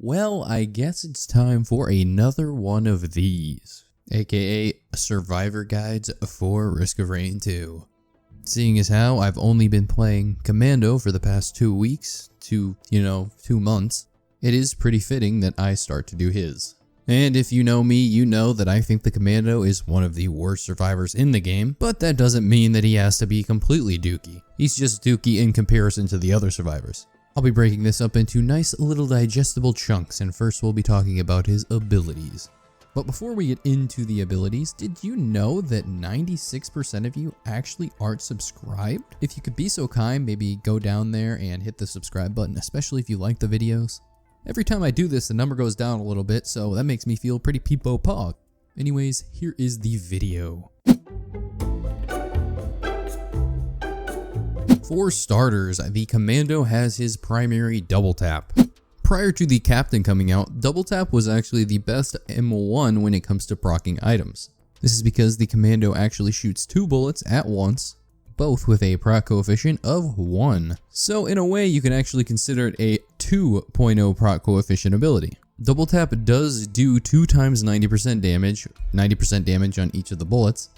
Well, I guess it's time for another one of these, aka Survivor Guides for Risk of Rain 2. Seeing as how I've only been playing Commando for the past 2 weeks to, 2 months, it is pretty fitting that I start to do his. And if you know me, you know that I think the Commando is one of the worst survivors in the game, but that doesn't mean that he has to be completely dookie. He's just dookie in comparison to the other survivors. I'll be breaking this up into nice little digestible chunks, and first we'll be talking about his abilities. But before we get into the abilities, did you know that 96% of you actually aren't subscribed? If you could be so kind, maybe go down there and hit the subscribe button, especially if you like the videos. Every time I do this, the number goes down a little bit, so that makes me feel pretty peepo pog. Anyways, here is the video. For starters, the Commando has his primary double tap. Prior to the Captain coming out, double tap was actually the best M1 when it comes to proccing items. This is because the Commando actually shoots 2 bullets at once, both with a proc coefficient of 1. So in a way, you can actually consider it a 2.0 proc coefficient ability. Double tap does do 2 times 90% damage on each of the bullets,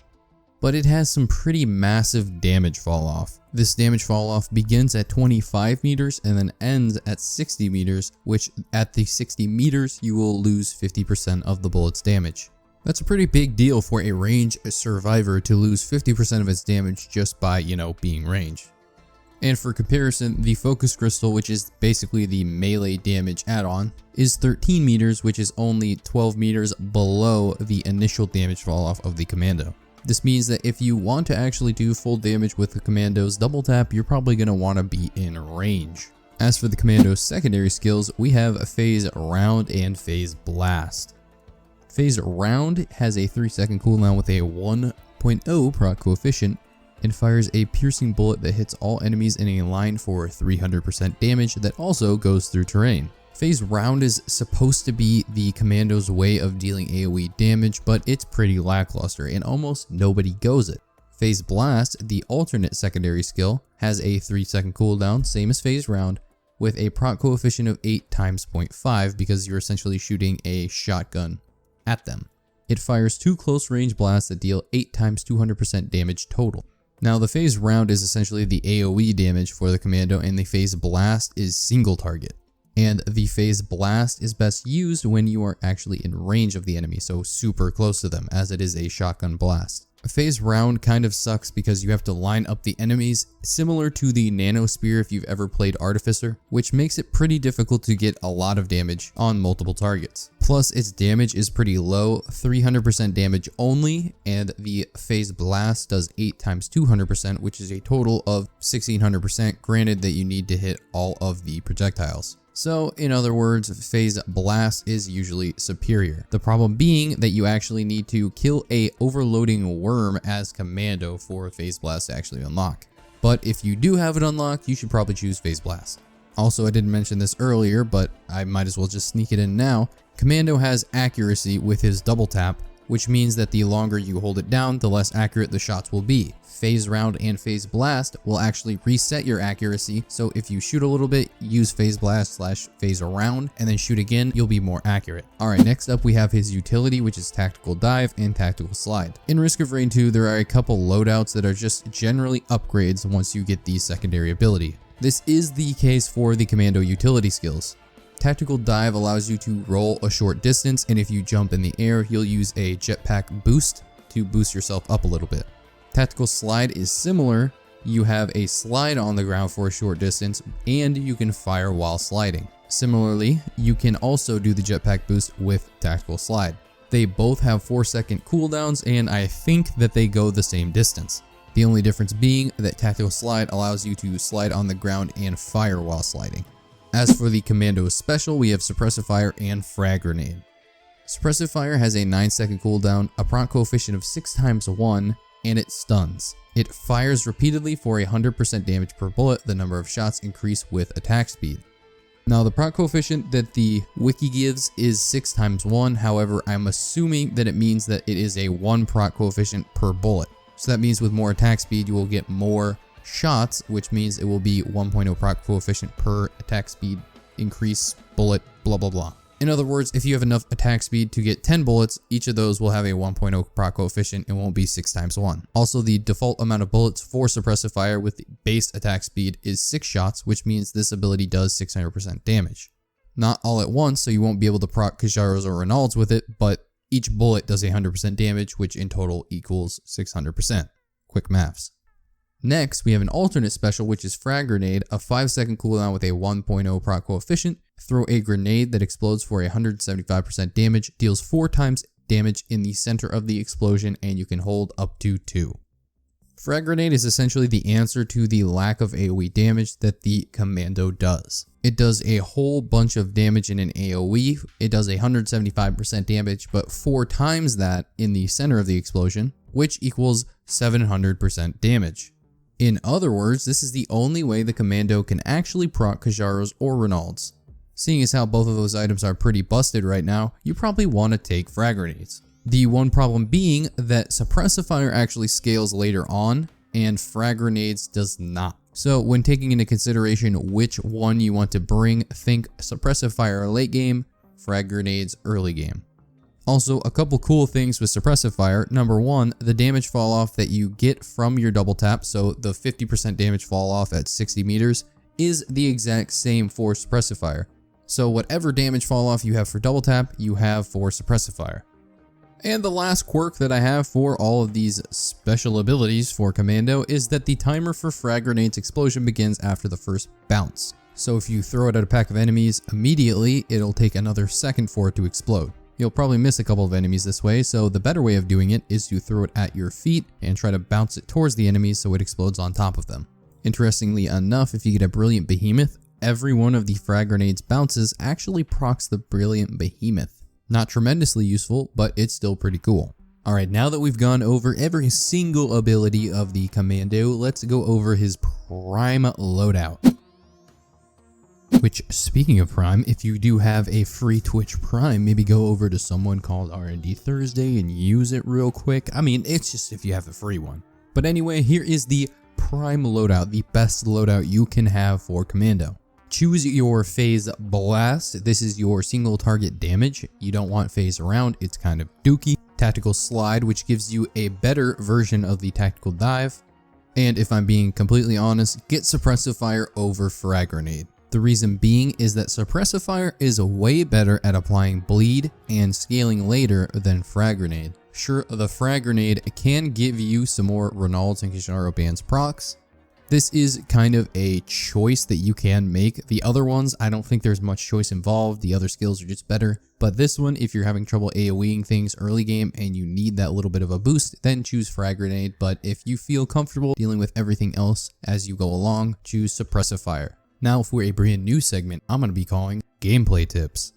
but it has some pretty massive damage fall off. This damage fall off begins at 25 meters and then ends at 60 meters, which at the 60 meters you will lose 50% of the bullet's damage. That's a pretty big deal for a range survivor to lose 50% of its damage just by, being range. And for comparison, the focus crystal, which is basically the melee damage add-on, is 13 meters, which is only 12 meters below the initial damage fall off of the Commando. This means that if you want to actually do full damage with the Commando's double tap, you're probably going to want to be in range. As for the Commando's secondary skills, we have Phase Round and Phase Blast. Phase Round has a 3-second cooldown with a 1.0 proc coefficient and fires a piercing bullet that hits all enemies in a line for 300% damage that also goes through terrain. Phase Round is supposed to be the Commando's way of dealing AoE damage, but it's pretty lackluster and almost nobody goes it. Phase Blast, the alternate secondary skill, has a 3-second cooldown, same as Phase Round, with a proc coefficient of 8 times 0.5 because you're essentially shooting a shotgun at them. It fires 2 close range blasts that deal 8 times 200% damage total. Now the Phase Round is essentially the AoE damage for the Commando, and the Phase Blast is single target. And the Phase Blast is best used when you are actually in range of the enemy, so super close to them, as it is a shotgun blast. A Phase Round kind of sucks because you have to line up the enemies, similar to the Nano Spear if you've ever played Artificer, which makes it pretty difficult to get a lot of damage on multiple targets. Plus, its damage is pretty low, 300% damage only, and the Phase Blast does 8 times 200%, which is a total of 1600%, granted that you need to hit all of the projectiles. So, in other words, Phase Blast is usually superior. The problem being that you actually need to kill a overloading worm as Commando for Phase Blast to actually unlock. But if you do have it unlocked, you should probably choose Phase Blast. Also, I didn't mention this earlier, but I might as well just sneak it in now. Commando has accuracy with his double tap, which means that the longer you hold it down, the less accurate the shots will be. Phase Round and Phase Blast will actually reset your accuracy, so if you shoot a little bit, use Phase Blast / Phase Around, and then shoot again, you'll be more accurate. Alright, next up we have his utility, which is Tactical Dive and Tactical Slide. In Risk of Rain 2, there are a couple loadouts that are just generally upgrades once you get the secondary ability. This is the case for the Commando utility skills. Tactical Dive allows you to roll a short distance, and if you jump in the air, you'll use a jetpack boost to boost yourself up a little bit. Tactical Slide is similar. You have a slide on the ground for a short distance, and you can fire while sliding. Similarly, you can also do the jetpack boost with Tactical Slide. They both have 4-second cooldowns, and I think that they go the same distance. The only difference being that Tactical Slide allows you to slide on the ground and fire while sliding. As for the Commando special, we have Suppressive Fire and Frag Grenade. Suppressive Fire has a 9-second cooldown, a proc coefficient of 6 times 1, and it stuns. It fires repeatedly for 100% damage per bullet. The number of shots increase with attack speed. Now the proc coefficient that the wiki gives is 6 times 1, however I'm assuming that it means that it is a 1 proc coefficient per bullet. So that means with more attack speed you will get more shots, which means it will be 1.0 proc coefficient per attack speed increase bullet, blah blah blah. In other words, if you have enough attack speed to get 10 bullets, each of those will have a 1.0 proc coefficient and won't be 6 times 1. Also, the default amount of bullets for suppressive fire with the base attack speed is 6 shots, which means this ability does 600% damage. Not all at once, so you won't be able to proc Kajaros or Ronalds with it, but each bullet does 100% damage, which in total equals 600%. Quick maths. Next, we have an alternate special, which is Frag Grenade, a 5-second cooldown with a 1.0 proc coefficient. Throw a grenade that explodes for 175% damage, deals 4 times damage in the center of the explosion, and you can hold up to 2. Frag Grenade is essentially the answer to the lack of AoE damage that the Commando does. It does a whole bunch of damage in an AoE. It does 175% damage, but 4 times that in the center of the explosion, which equals 700% damage. In other words, this is the only way the Commando can actually proc Kajaros or Ronalds. Seeing as how both of those items are pretty busted right now, you probably want to take Frag Grenades. The one problem being that Suppressive Fire actually scales later on, and Frag Grenades does not. So when taking into consideration which one you want to bring, think Suppressive Fire late game, Frag Grenades early game. Also, a couple cool things with Suppressive Fire. Number one, the damage fall off that you get from your double tap, so the 50% damage fall off at 60 meters, is the exact same for Suppressive Fire. So whatever damage fall off you have for double tap, you have for Suppressive Fire. And the last quirk that I have for all of these special abilities for Commando is that the timer for Frag Grenade's explosion begins after the first bounce. So if you throw it at a pack of enemies immediately, it'll take another second for it to explode. You'll probably miss a couple of enemies this way, so the better way of doing it is to throw it at your feet and try to bounce it towards the enemies so it explodes on top of them. Interestingly enough, if you get a Brilliant Behemoth, every one of the Frag Grenade's bounces actually procs the Brilliant Behemoth. Not tremendously useful, but it's still pretty cool. Alright, now that we've gone over every single ability of the Commando, let's go over his Prime Loadout. Which, speaking of Prime, if you do have a free Twitch Prime, maybe go over to someone called R&D Thursday and use it real quick. I mean, it's just if you have a free one. But anyway, here is the Prime Loadout, the best loadout you can have for Commando. Choose your Phase Blast. This is your single target damage. You don't want Phase Around, it's kind of dookie. Tactical Slide, which gives you a better version of the Tactical Dive. And if I'm being completely honest, get Suppressive Fire over Frag Grenade. The reason being is that Suppressive Fire is way better at applying bleed and scaling later than Frag Grenade. Sure, the Frag Grenade can give you some more Ronalds and Kijaro Bands procs. This is kind of a choice that you can make. The other ones, I don't think there's much choice involved. The other skills are just better. But this one, if you're having trouble AoEing things early game and you need that little bit of a boost, then choose Frag Grenade. But if you feel comfortable dealing with everything else as you go along, choose Suppressive Fire. Now for a brand new segment I'm going to be calling Gameplay Tips.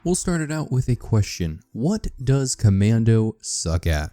We'll start it out with a question. What does Commando suck at?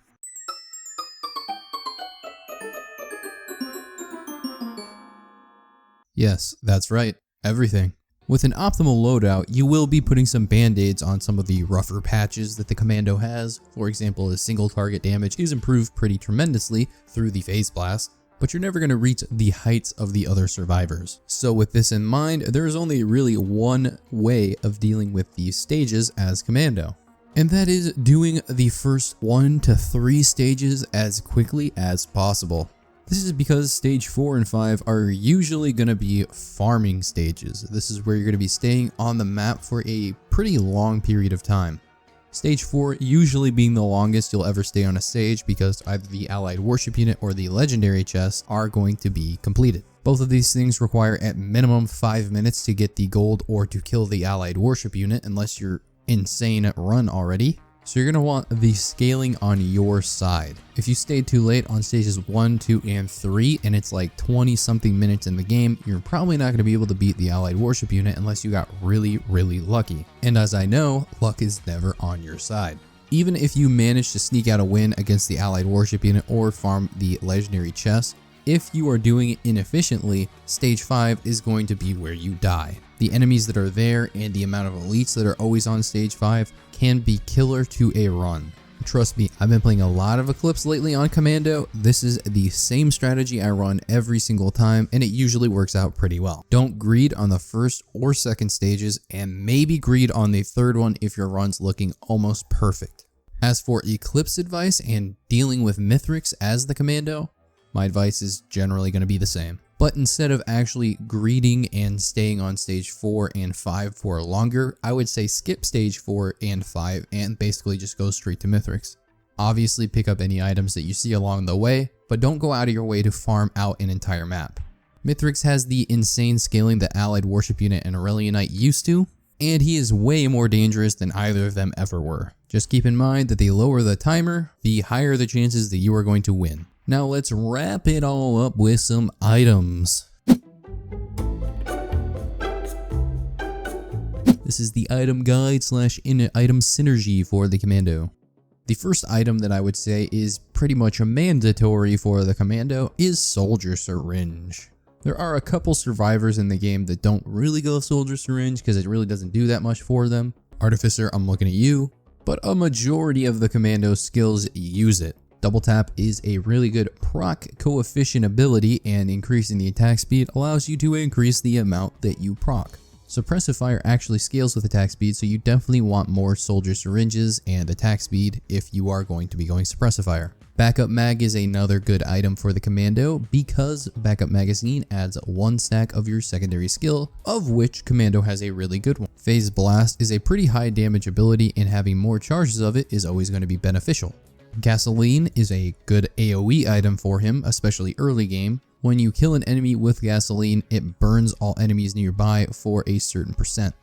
Yes, that's right. Everything. With an optimal loadout, you will be putting some band-aids on some of the rougher patches that the Commando has. For example, his single target damage is improved pretty tremendously through the Phase Blast, but you're never going to reach the heights of the other survivors. So with this in mind, there is only really one way of dealing with these stages as Commando. And that is doing the first 1 to 3 stages as quickly as possible. This is because stage 4 and 5 are usually going to be farming stages. This is where you're going to be staying on the map for a pretty long period of time. Stage 4 usually being the longest you'll ever stay on a stage because either the allied warship unit or the legendary chests are going to be completed. Both of these things require at minimum 5 minutes to get the gold or to kill the allied warship unit unless you're insane at run already. So you're going to want the scaling on your side. If you stayed too late on stages 1, 2, and 3 and it's like 20 something minutes in the game, you're probably not going to be able to beat the allied warship unit unless you got really lucky. And as I know, luck is never on your side. Even if you manage to sneak out a win against the allied warship unit or farm the legendary chest, if you are doing it inefficiently, stage 5 is going to be where you die. The enemies that are there and the amount of elites that are always on stage 5 can be killer to a run. Trust me, I've been playing a lot of Eclipse lately on Commando. This is the same strategy I run every single time, and it usually works out pretty well. Don't greed on the first or second stages, and maybe greed on the third one if your run's looking almost perfect. As for Eclipse advice and dealing with Mithrix as the Commando, my advice is generally going to be the same. But instead of actually greeding and staying on stage 4 and 5 for longer, I would say skip stage 4 and 5 and basically just go straight to Mithrix. Obviously pick up any items that you see along the way, but don't go out of your way to farm out an entire map. Mithrix has the insane scaling that Allied Worship Unit and Aurelian Knight used to, and he is way more dangerous than either of them ever were. Just keep in mind that the lower the timer, the higher the chances that you are going to win. Now let's wrap it all up with some items. This is the item guide / item synergy for the Commando. The first item that I would say is pretty much a mandatory for the Commando is Soldier Syringe. There are a couple survivors in the game that don't really go Soldier Syringe because it really doesn't do that much for them. Artificer, I'm looking at you, but a majority of the Commando skills use it. Double tap is a really good proc coefficient ability, and increasing the attack speed allows you to increase the amount that you proc. Suppressive fire actually scales with attack speed, so you definitely want more Soldier Syringes and attack speed if you are going to be going suppressive fire. Backup mag is another good item for the Commando because backup magazine adds 1 stack of your secondary skill, of which Commando has a really good one. Phase Blast is a pretty high damage ability, and having more charges of it is always going to be beneficial. Gasoline is a good AoE item for him, especially early game. When you kill an enemy with gasoline, it burns all enemies nearby for a certain percent.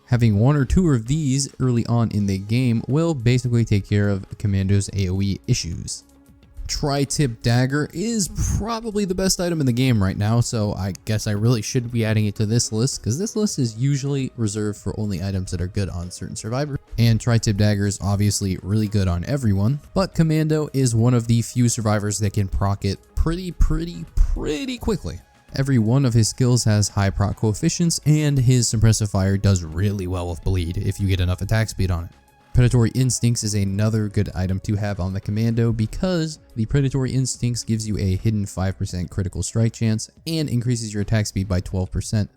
Having 1 or 2 of these early on in the game will basically take care of Commando's AoE issues. Tri-tip dagger is probably the best item in the game right now, so I guess I really should be adding it to this list because this list is usually reserved for only items that are good on certain survivors. And tri-tip dagger is obviously really good on everyone, but Commando is one of the few survivors that can proc it pretty quickly. Every one of his skills has high proc coefficients, and his suppressive fire does really well with bleed if you get enough attack speed on it. Predatory Instincts is another good item to have on the Commando because the Predatory Instincts gives you a hidden 5% critical strike chance and increases your attack speed by 12%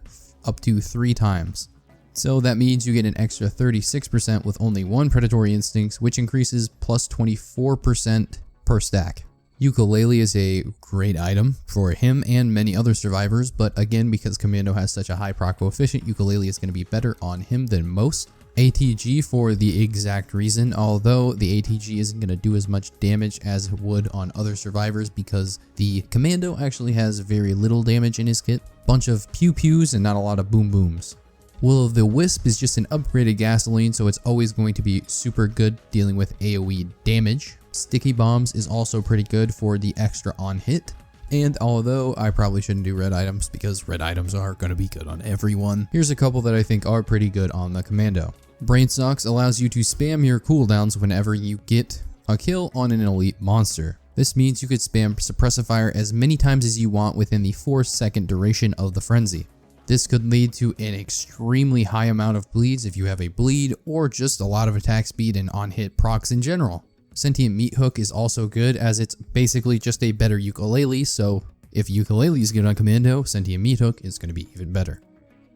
up to 3 times. So that means you get an extra 36% with only 1 Predatory Instincts, which increases plus 24% per stack. Ukulele is a great item for him and many other survivors, but again, because Commando has such a high proc coefficient, Ukulele is going to be better on him than most. ATG for the exact reason, although the ATG isn't going to do as much damage as it would on other survivors because the Commando actually has very little damage in his kit. Bunch of pew-pews and not a lot of boom-booms. Will of the Wisp is just an upgraded gasoline, so it's always going to be super good dealing with AoE damage. Sticky Bombs is also pretty good for the extra on hit. And although I probably shouldn't do red items because red items are going to be good on everyone, here's a couple that I think are pretty good on the Commando. Brain Socks allows you to spam your cooldowns whenever you get a kill on an elite monster. This means you could spam suppressive fire as many times as you want within the 4-second duration of the frenzy. This could lead to an extremely high amount of bleeds if you have a bleed or just a lot of attack speed and on-hit procs in general. Sentient Meat Hook is also good as it's basically just a better ukulele, so if ukulele is good on Commando, Sentient Meat Hook is going to be even better.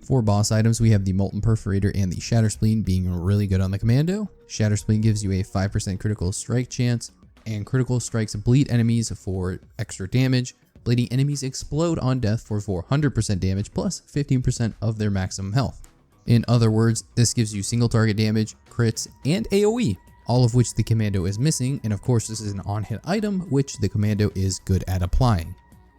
For boss items, we have the Molten Perforator and the Shatter Spleen being really good on the Commando. Shatter Spleen gives you a 5% critical strike chance, and critical strikes bleed enemies for extra damage. Bleeding enemies explode on death for 400% damage plus 15% of their maximum health. In other words, this gives you single target damage, crits, and AoE, all of which the Commando is missing, and of course this is an on-hit item, which the Commando is good at applying.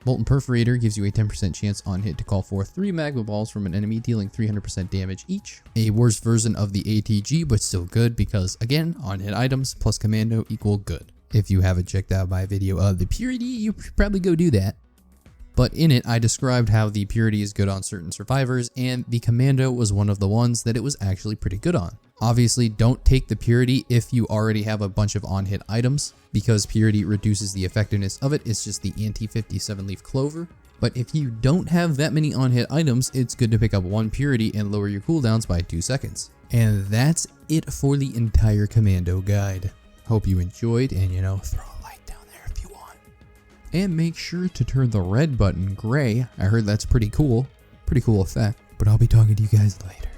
Molten Perforator gives you a 10% chance on hit to call forth 3 magma balls from an enemy, dealing 300% damage each. A worse version of the ATG, but still good because, again, on-hit items plus Commando equal good. If you haven't checked out my video of the Purity, you should probably go do that. But in it, I described how the Purity is good on certain survivors, and the Commando was one of the ones that it was actually pretty good on. Obviously, don't take the Purity if you already have a bunch of on-hit items, because Purity reduces the effectiveness of it. It's just the anti-57 leaf clover. But if you don't have that many on-hit items, it's good to pick up 1 Purity and lower your cooldowns by 2 seconds. And that's it for the entire Commando guide. Hope you enjoyed, and throw a like down there if you want. And make sure to turn the red button gray. I heard that's pretty cool. Pretty cool effect. But I'll be talking to you guys later.